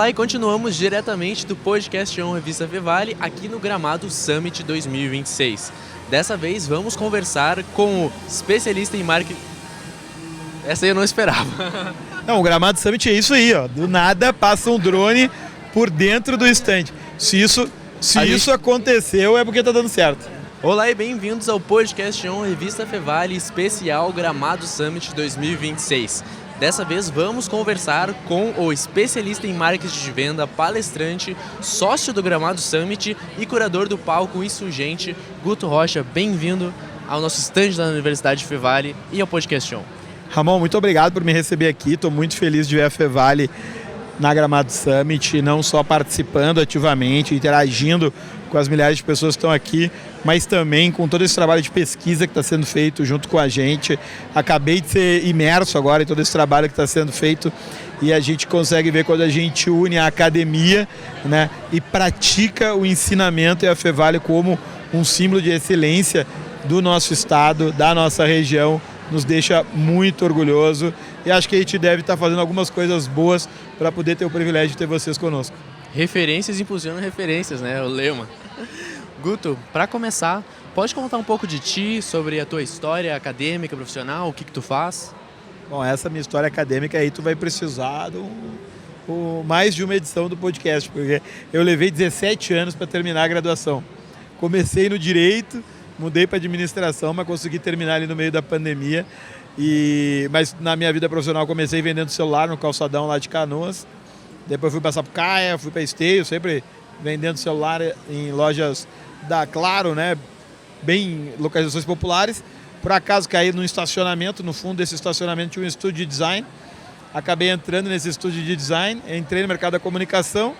Olá e continuamos diretamente do podcast On Revista Fevale aqui no Gramado Summit 2026. Dessa vez vamos conversar com o especialista em marketing... Essa aí eu não esperava. Não, o Gramado Summit é isso aí, ó. Do nada passa um drone por dentro do stand. Se isso aconteceu é porque tá dando certo. Olá e bem-vindos ao podcast On Revista Fevale especial Gramado Summit 2026. Dessa vez vamos conversar com o especialista em marketing de venda, palestrante, sócio do Gramado Summit e curador do palco Insurgente, Guto Rocha. Bem-vindo ao nosso stand da Universidade Fevale e ao podcast On. Ramon, muito obrigado por me receber aqui. Estou muito feliz de ver a Fevale na Gramado Summit, não só participando ativamente, interagindo com as milhares de pessoas que estão aqui, mas também com todo esse trabalho de pesquisa que está sendo feito junto com a gente. Acabei de ser imerso agora em todo esse trabalho que está sendo feito e a gente consegue ver quando a gente une a academia, né, e pratica o ensinamento e a Fevale como um símbolo de excelência do nosso estado, da nossa região, nos deixa muito orgulhoso e acho que a gente deve estar fazendo algumas coisas boas para poder ter o privilégio de ter vocês conosco. Referências impulsionam referências, né? O lema. Guto, para começar, pode contar um pouco de ti, sobre a tua história acadêmica, profissional, o que tu faz? Bom, essa minha história acadêmica aí tu vai precisar mais de uma edição do podcast, porque eu levei 17 anos para terminar a graduação. Comecei no Direito, mudei para Administração, mas consegui terminar ali no meio da pandemia. Mas na minha vida profissional comecei vendendo celular no calçadão lá de Canoas. Depois fui para Sapucaia, fui para Esteio, sempre vendendo celular em lojas da Claro, né? Bem localizações populares. Por acaso caí num estacionamento, no fundo desse estacionamento tinha um estúdio de design. Acabei entrando nesse estúdio de design, entrei no mercado da comunicação.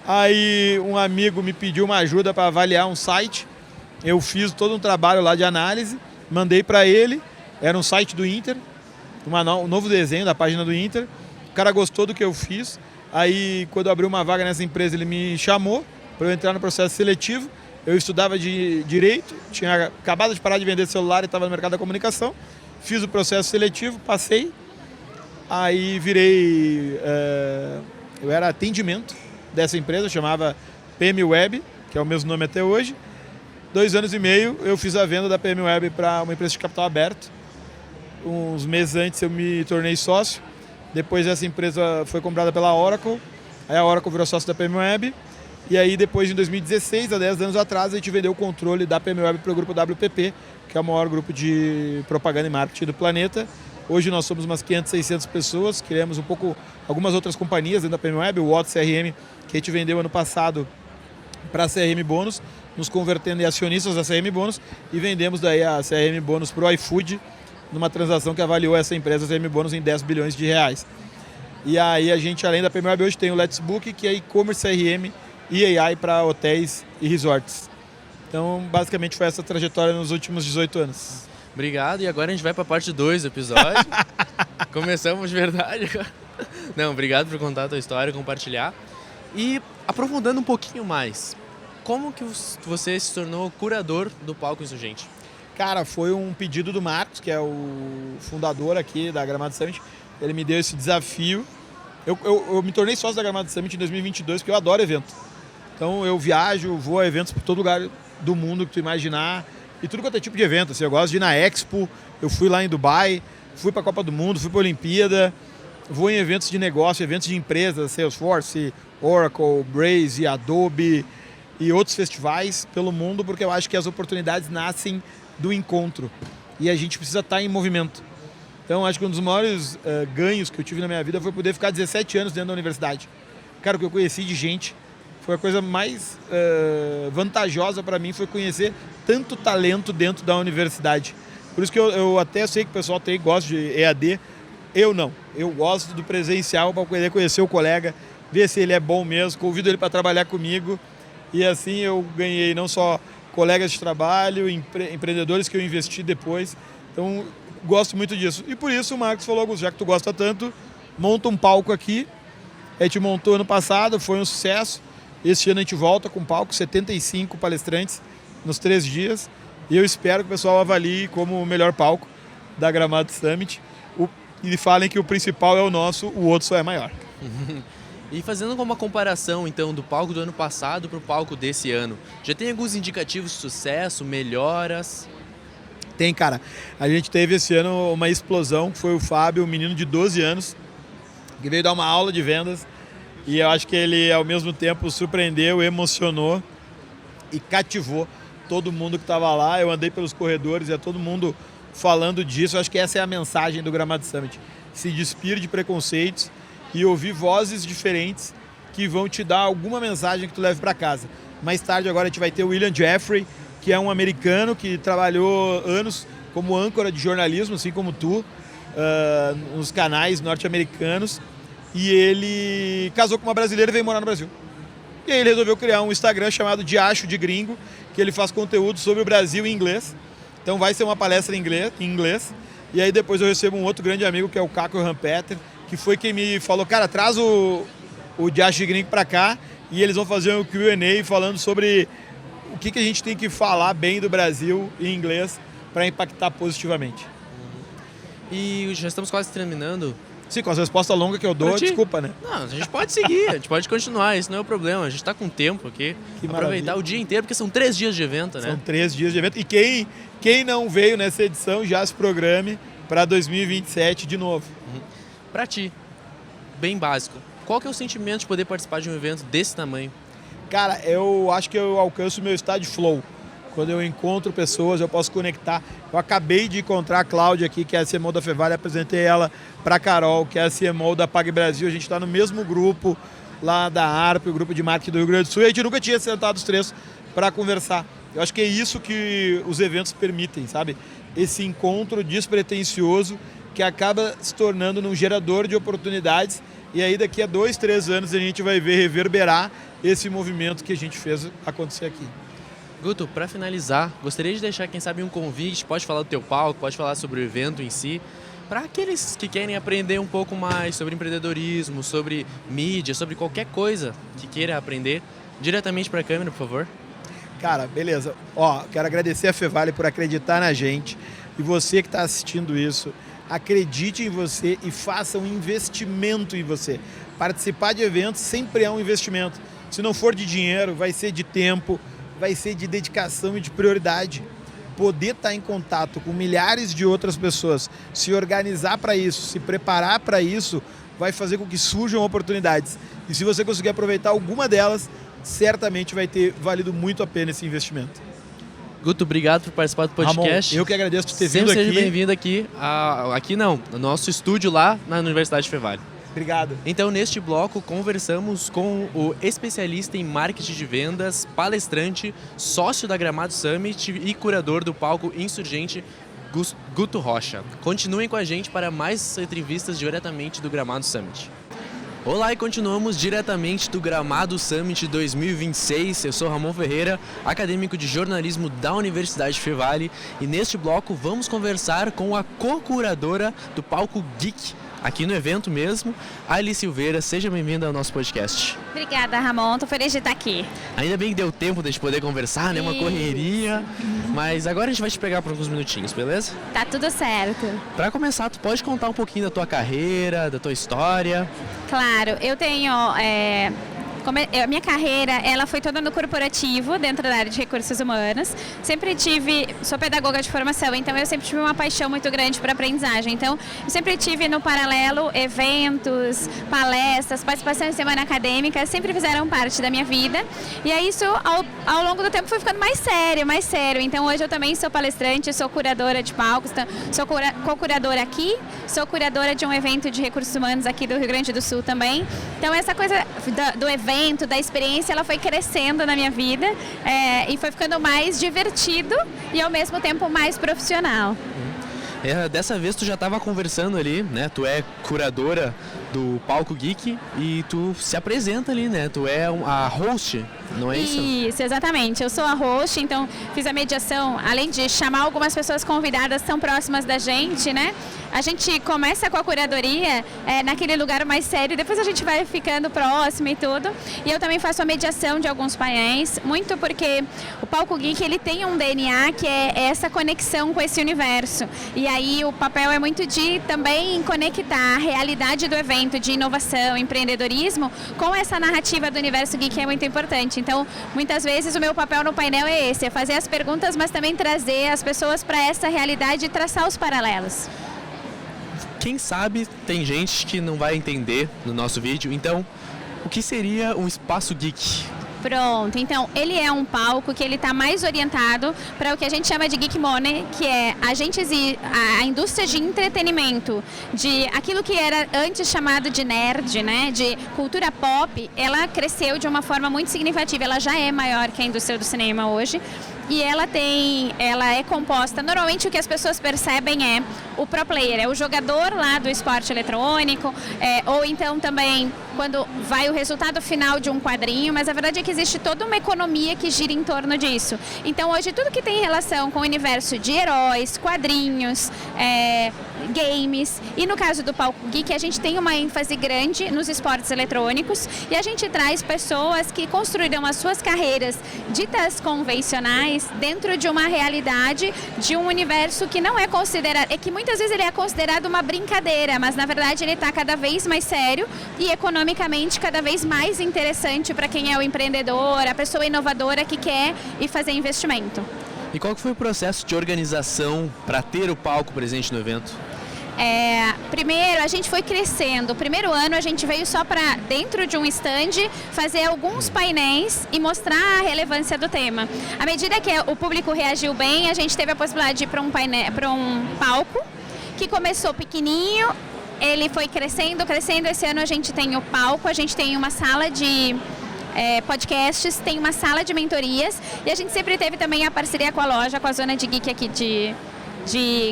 Aí um amigo me pediu uma ajuda para avaliar um site. Eu fiz todo um trabalho lá de análise, mandei para ele. Era um site do Inter, um novo desenho da página do Inter. O cara gostou do que eu fiz. Aí, quando eu abri uma vaga nessa empresa, ele me chamou para eu entrar no processo seletivo. Eu estudava de Direito, tinha acabado de parar de vender celular e estava no mercado da comunicação. Fiz o processo seletivo, passei. Aí virei... eu era atendimento dessa empresa, chamava PM Web, que é o mesmo nome até hoje. 2 anos e meio eu fiz a venda da PM Web para uma empresa de capital aberto. Uns meses antes eu me tornei sócio. Depois essa empresa foi comprada pela Oracle. Aí a Oracle virou sócio da PM Web. E aí depois, em 2016, há 10 anos atrás, a gente vendeu o controle da PM Web para o grupo WPP, que é o maior grupo de propaganda e marketing do planeta. Hoje nós somos umas 500, 600 pessoas. Criamos algumas outras companhias dentro da PM Web, o Watts CRM, que a gente vendeu ano passado para a CRM Bônus, nos convertendo em acionistas da CRM Bônus, e vendemos daí a CRM Bônus para o iFood, numa transação que avaliou essa empresa, a CRM Bônus, em 10 bilhões de reais. E aí a gente, além da PM Web, hoje tem o Let's Book, que é e-commerce CRM e AI para hotéis e resorts. Então, basicamente, foi essa trajetória nos últimos 18 anos. Obrigado, e agora a gente vai para a parte 2 do episódio. Começamos de verdade. Não, obrigado por contar a tua história, compartilhar. E aprofundando um pouquinho mais, como que você se tornou curador do palco Insurgente? Cara, foi um pedido do Marcos, que é o fundador aqui da Gramado Summit. Ele me deu esse desafio. Eu me tornei sócio da Gramado Summit em 2022, porque eu adoro evento. Então eu viajo, vou a eventos por todo lugar do mundo que tu imaginar. E tudo quanto é tipo de evento. Assim, eu gosto de ir na Expo, eu fui lá em Dubai, fui para a Copa do Mundo, fui para a Olimpíada. Vou em eventos de negócio, eventos de empresas, Salesforce, Oracle, Braze, Adobe e outros festivais pelo mundo, porque eu acho que as oportunidades nascem do encontro e a gente precisa estar em movimento. Então acho que um dos maiores ganhos que eu tive na minha vida foi poder ficar 17 anos dentro da universidade. Cara, o que eu conheci de gente foi a coisa mais vantajosa para mim, foi conhecer tanto talento dentro da universidade. Por isso que eu até sei que o pessoal gosta de EAD, eu não. Eu gosto do presencial para poder conhecer o colega, ver se ele é bom mesmo, convido ele para trabalhar comigo e assim eu ganhei não só colegas de trabalho, empreendedores que eu investi depois. Então, gosto muito disso. E por isso o Marcos falou, Augusto, já que tu gosta tanto, monta um palco aqui. A gente montou ano passado, foi um sucesso. Este ano a gente volta com um palco, 75 palestrantes nos 3 dias. E eu espero que o pessoal avalie como o melhor palco da Gramado Summit. E falem que o principal é o nosso, o outro só é maior. E fazendo uma comparação, então, do palco do ano passado para o palco desse ano, já tem alguns indicativos de sucesso, melhoras? Tem, cara. A gente teve esse ano uma explosão, que foi o Fábio, um menino de 12 anos, que veio dar uma aula de vendas. E eu acho que ele, ao mesmo tempo, surpreendeu, emocionou e cativou todo mundo que estava lá. Eu andei pelos corredores e todo mundo falando disso. Eu acho que essa é a mensagem do Gramado Summit. Se despir de preconceitos e ouvir vozes diferentes que vão te dar alguma mensagem que tu leve para casa. Mais tarde agora a gente vai ter o William Jeffrey, que é um americano que trabalhou anos como âncora de jornalismo, assim como tu, nos canais norte-americanos. E ele casou com uma brasileira e veio morar no Brasil. E aí ele resolveu criar um Instagram chamado Diacho de Gringo, que ele faz conteúdo sobre o Brasil em inglês. Então vai ser uma palestra em inglês. E aí depois eu recebo um outro grande amigo, que é o Caco Rampeter, que foi quem me falou, cara, traz o Diacho de Gringo para cá e eles vão fazer um Q&A falando sobre o que a gente tem que falar bem do Brasil em inglês para impactar positivamente. E já estamos quase terminando. Sim, com as respostas longas que eu dou, desculpa, né? Não, a gente pode seguir, a gente pode continuar, isso não é o problema. A gente está com tempo aqui. Que aproveitar maravilha. O dia inteiro, porque são 3 dias de evento, né? São 3 dias de evento. E quem não veio nessa edição já se programe para 2027 de novo. Para ti, bem básico, qual que é o sentimento de poder participar de um evento desse tamanho? Cara, eu acho que eu alcanço o meu estado de flow. Quando eu encontro pessoas, eu posso conectar. Eu acabei de encontrar a Cláudia aqui, que é a CMO da Fevale, apresentei ela para a Carol, que é a CMO da Pag Brasil. A gente está no mesmo grupo lá da ARP, o grupo de marketing do Rio Grande do Sul, e a gente nunca tinha sentado os 3 para conversar. Eu acho que é isso que os eventos permitem, sabe? Esse encontro despretensioso que acaba se tornando um gerador de oportunidades, e aí daqui a 2, 3 anos a gente vai ver reverberar esse movimento que a gente fez acontecer aqui. Guto, para finalizar, gostaria de deixar, quem sabe, um convite, pode falar do teu palco, pode falar sobre o evento em si, para aqueles que querem aprender um pouco mais sobre empreendedorismo, sobre mídia, sobre qualquer coisa que queira aprender, diretamente para a câmera, por favor. Cara, beleza. Quero agradecer a Fevale por acreditar na gente, e você que está assistindo isso, acredite em você e faça um investimento em você. Participar de eventos sempre é um investimento. Se não for de dinheiro, vai ser de tempo, vai ser de dedicação e de prioridade. Poder estar em contato com milhares de outras pessoas, se organizar para isso, se preparar para isso, vai fazer com que surjam oportunidades. E se você conseguir aproveitar alguma delas, certamente vai ter valido muito a pena esse investimento. Guto, obrigado por participar do podcast. Ramon, eu que agradeço por ter vindo aqui. Seja bem-vindo aqui, no nosso estúdio lá na Universidade Fevale. Obrigado. Então, neste bloco, conversamos com o especialista em marketing de vendas, palestrante, sócio da Gramado Summit e curador do palco Insurgente, Guto Rocha. Continuem com a gente para mais entrevistas diretamente do Gramado Summit. Olá, e continuamos diretamente do Gramado Summit 2026. Eu sou Ramon Ferreira, acadêmico de jornalismo da Universidade Fevale, e neste bloco vamos conversar com a co-curadora do palco Geek, aqui no evento mesmo, Ali Silveira. Seja bem-vinda ao nosso podcast. Obrigada, Ramon. Estou feliz de estar aqui. Ainda bem que deu tempo de a gente poder conversar, né? Uma correria. Mas agora a gente vai te pegar por alguns minutinhos, beleza? Tá tudo certo. Para começar, tu pode contar um pouquinho da tua carreira, da tua história? Claro, eu tenho... A minha carreira, ela foi toda no corporativo, dentro da área de recursos humanos. Sou pedagoga de formação, então eu sempre tive uma paixão muito grande por aprendizagem. Então, eu sempre tive no paralelo eventos, palestras, participação em semana acadêmica, sempre fizeram parte da minha vida. E aí isso, ao longo do tempo, foi ficando mais sério. Então, hoje eu também sou palestrante, sou curadora de palcos, sou co-curadora aqui, sou curadora de um evento de recursos humanos aqui do Rio Grande do Sul também. Então, essa coisa do evento, da experiência, ela foi crescendo na minha vida e foi ficando mais divertido e ao mesmo tempo mais profissional. Dessa vez tu já estava conversando ali, né? Tu é curadora do Palco Geek e tu se apresenta ali, né? Tu é a host não é isso? Isso, exatamente. Eu sou a host, então fiz a mediação, além de chamar algumas pessoas convidadas que são próximas da gente, né? A gente começa com a curadoria naquele lugar mais sério, depois a gente vai ficando próximo e tudo. E eu também faço a mediação de alguns painéis, muito porque o Palco Geek ele tem um DNA que é essa conexão com esse universo. E aí o papel é muito de também conectar a realidade do evento, de inovação, empreendedorismo, com essa narrativa do universo geek, que é muito importante. Então, muitas vezes o meu papel no painel é esse, é fazer as perguntas, mas também trazer as pessoas para essa realidade e traçar os paralelos. Quem sabe tem gente que não vai entender no nosso vídeo, então o que seria um espaço geek? Pronto, então ele é um palco que ele está mais orientado para o que a gente chama de geek money, que é a indústria de entretenimento, de aquilo que era antes chamado de nerd, né, de cultura pop, ela cresceu de uma forma muito significativa, ela já é maior que a indústria do cinema hoje. E ela é composta, normalmente o que as pessoas percebem é o pro player, é o jogador lá do esporte eletrônico, ou então também quando vai o resultado final de um quadrinho, mas a verdade é que existe toda uma economia que gira em torno disso. Então hoje tudo que tem relação com o universo de heróis, quadrinhos, games, e no caso do Palco Geek a gente tem uma ênfase grande nos esportes eletrônicos e a gente traz pessoas que construíram as suas carreiras ditas convencionais dentro de uma realidade de um universo que não é considerado, que muitas vezes ele é considerado uma brincadeira, mas na verdade ele está cada vez mais sério e economicamente cada vez mais interessante para quem é o empreendedor, a pessoa inovadora que quer ir fazer investimento. E qual que foi o processo de organização para ter o palco presente no evento? Primeiro a gente foi crescendo. O primeiro ano a gente veio só para dentro de um stand fazer alguns painéis e mostrar a relevância do tema. À medida que o público reagiu bem, a gente teve a possibilidade de ir para um palco que começou pequenininho, ele foi crescendo. Esse ano a gente tem o palco, a gente tem uma sala de podcasts, tem uma sala de mentorias e a gente sempre teve também a parceria com a loja, com a Zona de Geek aqui de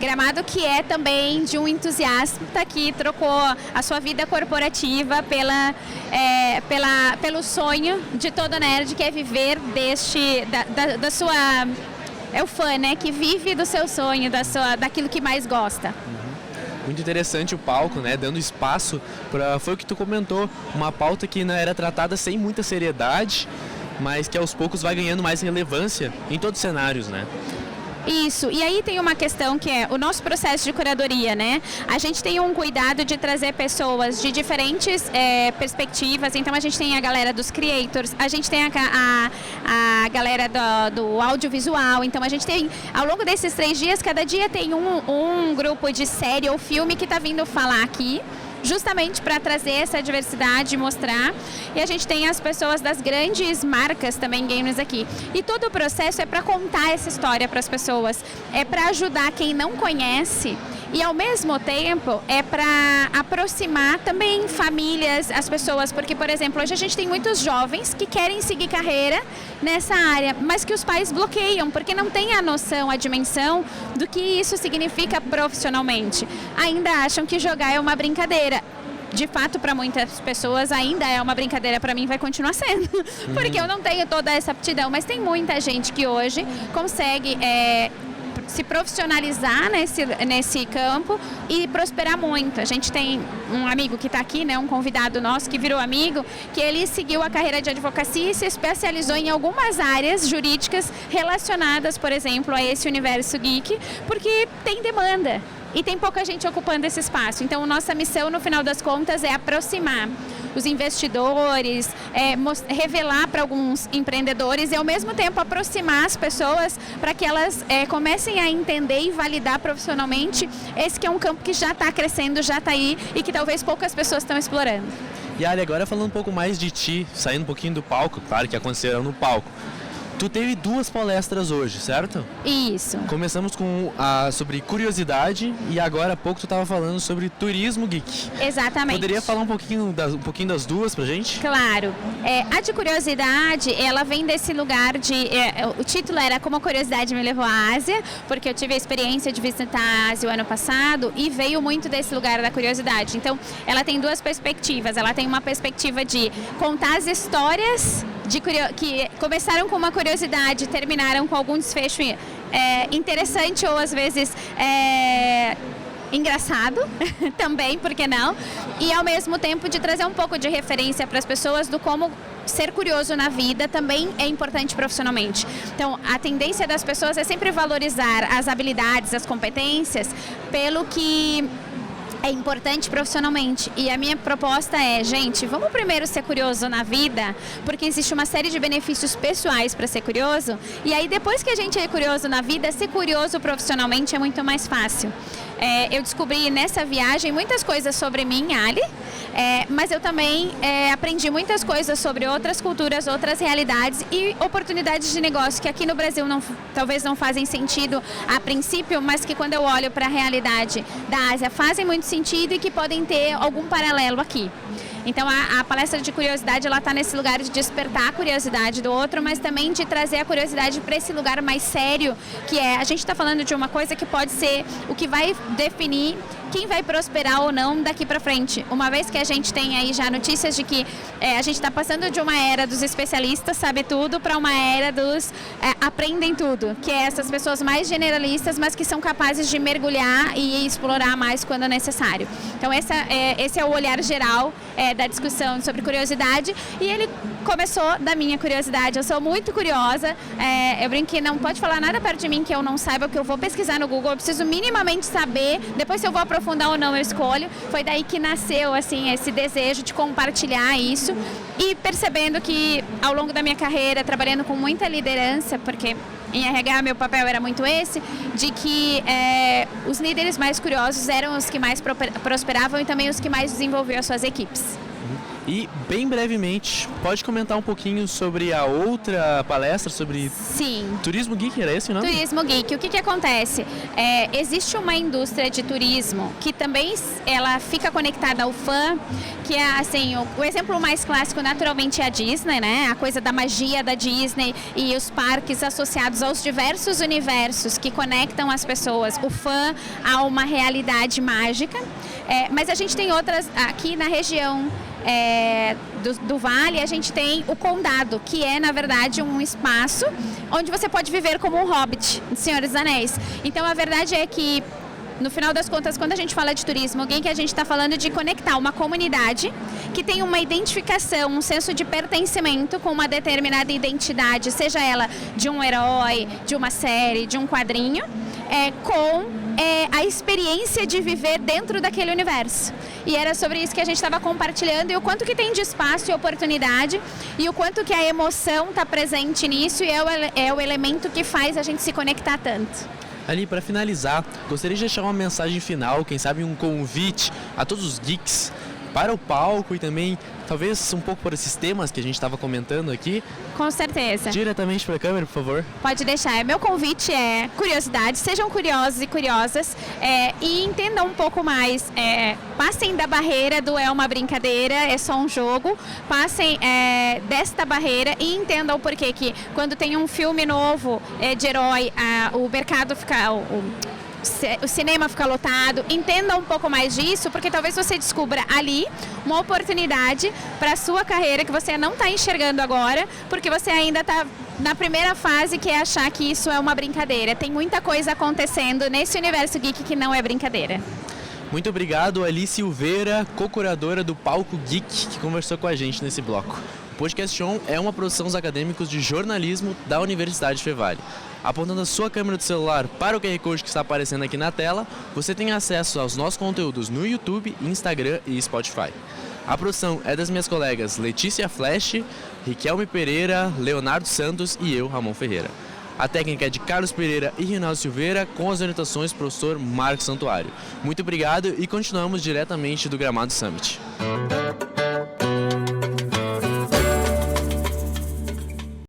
Gramado, que é também de um entusiasta que trocou a sua vida corporativa pelo sonho de todo nerd, que é viver da sua... É o fã, né? Que vive do seu sonho, daquilo que mais gosta. Muito interessante o palco, né? Dando espaço para... Foi o que tu comentou, uma pauta que não era tratada sem muita seriedade, mas que aos poucos vai ganhando mais relevância em todos os cenários, né? Isso, e aí tem uma questão que é o nosso processo de curadoria, né? A gente tem um cuidado de trazer pessoas de diferentes perspectivas, então a gente tem a galera dos creators, a gente tem a galera do audiovisual, então a gente tem, ao longo desses 3 dias, cada dia tem um grupo de série ou filme que está vindo falar aqui, justamente para trazer essa diversidade e mostrar. E a gente tem as pessoas das grandes marcas também gamers aqui. E todo o processo é para contar essa história para as pessoas, é para ajudar quem não conhece e ao mesmo tempo é para aproximar também famílias, as pessoas, porque, por exemplo, hoje a gente tem muitos jovens que querem seguir carreira nessa área, mas que os pais bloqueiam, porque não têm a noção, a dimensão do que isso significa profissionalmente. Ainda acham que jogar é uma brincadeira. De fato, para muitas pessoas ainda é uma brincadeira, para mim vai continuar sendo, porque eu não tenho toda essa aptidão, mas tem muita gente que hoje consegue se profissionalizar nesse campo e prosperar muito. A gente tem um amigo que está aqui, né, um convidado nosso que virou amigo, que ele seguiu a carreira de advocacia e se especializou em algumas áreas jurídicas relacionadas, por exemplo, a esse universo geek, porque tem demanda. E tem pouca gente ocupando esse espaço. Então, nossa missão, no final das contas, é aproximar os investidores, revelar para alguns empreendedores e, ao mesmo tempo, aproximar as pessoas para que elas comecem a entender e validar profissionalmente esse que é um campo que já está crescendo, já está aí e que talvez poucas pessoas estão explorando. E Ali, agora falando um pouco mais de ti, saindo um pouquinho do palco, claro que aconteceram no palco. Tu teve 2 palestras hoje, certo? Isso. Começamos com sobre curiosidade e agora há pouco tu estava falando sobre turismo geek. Exatamente. Poderia falar um pouquinho das duas pra gente? Claro. A de curiosidade, ela vem desse lugar de... o título era Como a Curiosidade Me Levou à Ásia, porque eu tive a experiência de visitar a Ásia o ano passado e veio muito desse lugar da curiosidade. Então, ela tem 2 perspectivas. Ela tem uma perspectiva de contar as histórias que começaram com uma curiosidade e terminaram com algum desfecho interessante ou às vezes engraçado também, por que não? E ao mesmo tempo de trazer um pouco de referência para as pessoas do como ser curioso na vida também é importante profissionalmente. Então, a tendência das pessoas é sempre valorizar as habilidades, as competências, pelo que é importante profissionalmente. E a minha proposta é, gente, vamos primeiro ser curioso na vida, porque existe uma série de benefícios pessoais para ser curioso, e aí depois que a gente é curioso na vida, ser curioso profissionalmente é muito mais fácil. Eu descobri nessa viagem muitas coisas sobre mim, Ali, mas eu também aprendi muitas coisas sobre outras culturas, outras realidades e oportunidades de negócio que aqui no Brasil talvez não fazem sentido a princípio, mas que quando eu olho para a realidade da Ásia fazem muito sentido e que podem ter algum paralelo aqui. Então a palestra de curiosidade, ela está nesse lugar de despertar a curiosidade do outro, mas também de trazer a curiosidade para esse lugar mais sério, que a gente está falando de uma coisa que pode ser o que vai definir quem vai prosperar ou não daqui para frente. Uma vez que a gente tem aí já notícias de que a gente está passando de uma era dos especialistas, sabe tudo, para uma era dos aprendem tudo, que é essas pessoas mais generalistas, mas que são capazes de mergulhar e explorar mais quando necessário. Então esse é o olhar geral da discussão sobre curiosidade, e ele começou da minha curiosidade. Eu sou muito curiosa, eu brinco que não pode falar nada perto de mim que eu não saiba, que eu vou pesquisar no Google, eu preciso minimamente saber, depois se eu vou aprofundar ou não eu escolho. Foi daí que nasceu assim esse desejo de compartilhar isso, e percebendo que ao longo da minha carreira, trabalhando com muita liderança, porque em RH meu papel era muito esse, de que os líderes mais curiosos eram os que mais prosperavam e também os que mais desenvolviam as suas equipes. E, bem brevemente, pode comentar um pouquinho sobre a outra palestra, sobre Sim. Turismo Geek, era esse o nome? Turismo Geek. O que acontece? Existe uma indústria de turismo que também ela fica conectada ao fã, que é assim, o exemplo mais clássico naturalmente é a Disney, né? A coisa da magia da Disney e os parques associados aos diversos universos que conectam as pessoas, o fã a uma realidade mágica. Mas a gente tem outras aqui na região do Vale. A gente tem o Condado, que é na verdade um espaço onde você pode viver como um hobbit, Senhor dos Anéis. Então a verdade é que no final das contas, quando a gente fala de turismo, alguém que a gente está falando de conectar uma comunidade que tem uma identificação, um senso de pertencimento com uma determinada identidade, seja ela de um herói, de uma série, de um quadrinho, com a experiência de viver dentro daquele universo. E era sobre isso que a gente estava compartilhando, e o quanto que tem de espaço e oportunidade, e o quanto que a emoção está presente nisso, e é o elemento que faz a gente se conectar tanto. Ali, para finalizar, gostaria de deixar uma mensagem final, quem sabe um convite a todos os geeks para o palco e também, talvez, um pouco por esses temas que a gente estava comentando aqui. Com certeza. Diretamente para a câmera, por favor. Pode deixar. Meu convite é curiosidade, sejam curiosos e curiosas e entendam um pouco mais. Passem da barreira do é uma brincadeira, é só um jogo. Passem desta barreira e entendam por que quando tem um filme novo de herói, o mercado fica... O cinema fica lotado. Entenda um pouco mais disso, porque talvez você descubra ali uma oportunidade para a sua carreira que você não está enxergando agora, porque você ainda está na primeira fase, que é achar que isso é uma brincadeira. Tem muita coisa acontecendo nesse universo geek que não é brincadeira. Muito obrigado, Ali Silveira, co-curadora do Palco Geek, que conversou com a gente nesse bloco. O Podcast On é uma produção dos acadêmicos de jornalismo da Universidade Fevale. Apontando a sua câmera do celular para o QR Code que está aparecendo aqui na tela, você tem acesso aos nossos conteúdos no YouTube, Instagram e Spotify. A produção é das minhas colegas Letícia Flash, Riquelme Pereira, Leonardo Santos e eu, Ramon Ferreira. A técnica é de Carlos Pereira e Rinaldo Silveira, com as orientações do professor Marcos Santuário. Muito obrigado e continuamos diretamente do Gramado Summit.